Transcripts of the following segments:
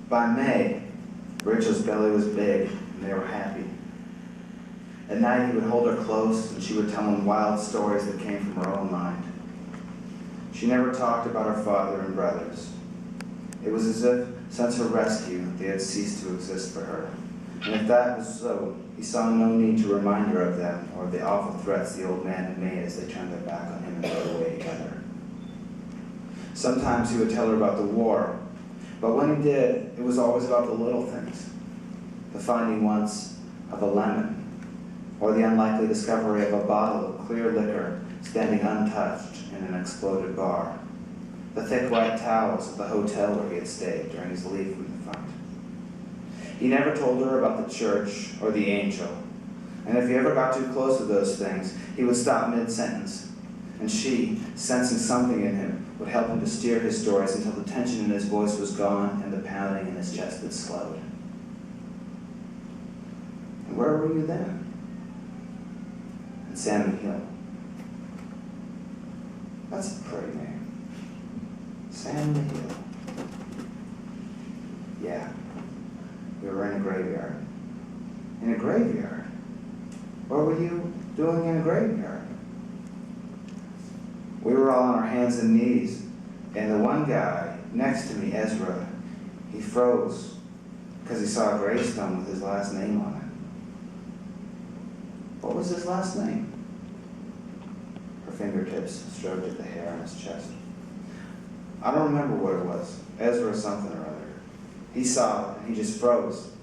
By May, Rachel's belly was big and they were happy. At night he would hold her close and she would tell him wild stories that came from her own mind. She never talked about her father and brothers. It was as if, since her rescue, they had ceased to exist for her. And if that was so, he saw no need to remind her of them or of the awful threats the old man had made as they turned their back on him and rode away together. Sometimes he would tell her about the war, but when he did, it was always about the little things. The finding once of a lemon, or the unlikely discovery of a bottle of clear liquor standing untouched in an exploded bar. The thick white towels of the hotel where he had stayed during his leave from the front. He never told her about the church or the angel, and if he ever got too close to those things, he would stop mid-sentence, and she, sensing something in him, would help him to steer his stories until the tension in his voice was gone and the pounding in his chest had slowed. And where were you then? In Salmon Hill. That's a pretty name. Salmon Hill. Yeah, we were in a graveyard. In a graveyard? What were you doing in a graveyard? We were all on our hands and knees, and the one guy next to me, Ezra, he froze because he saw a gravestone with his last name on it. What was his last name? Her fingertips stroked at the hair on his chest. I don't remember what it was. Ezra something or other. He saw it, and he just froze.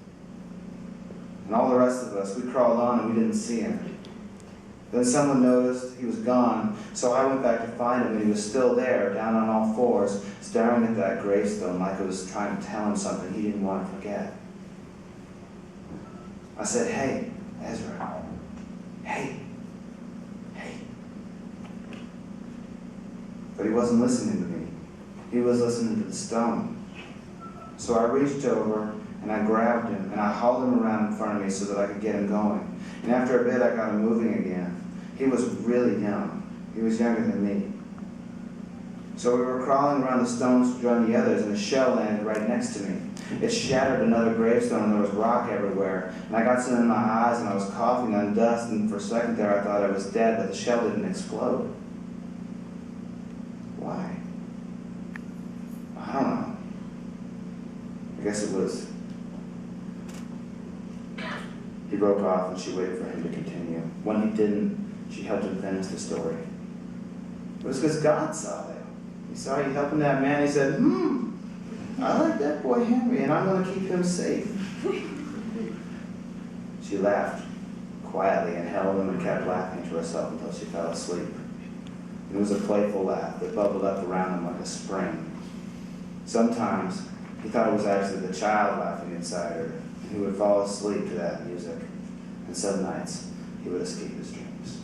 And all the rest of us, we crawled on and we didn't see him. Then someone noticed he was gone, so I went back to find him, and he was still there, down on all fours, staring at that gravestone like it was trying to tell him something he didn't want to forget. I said, "Hey, Ezra. Hey. Hey." But he wasn't listening to me. He was listening to the stone. So I reached over, and I grabbed him, and I hauled him around in front of me so that I could get him going. And after a bit, I got him moving again. He was really young. He was younger than me. So we were crawling around the stones to join the others, and a shell landed right next to me. It shattered another gravestone, and there was rock everywhere. And I got some in my eyes, and I was coughing on dust, and for a second there I thought I was dead, but the shell didn't explode. Why? I don't know. I guess it was... He broke off, and she waited for him to continue. When he didn't, she helped him finish the story. It was because God saw that. He saw you helping that man. He said, I like that boy Henry, and I'm going to keep him safe. She laughed quietly and held him and kept laughing to herself until she fell asleep. It was a playful laugh that bubbled up around him like a spring. Sometimes he thought it was actually the child laughing inside her, and he would fall asleep to that music. And some nights he would escape his dreams.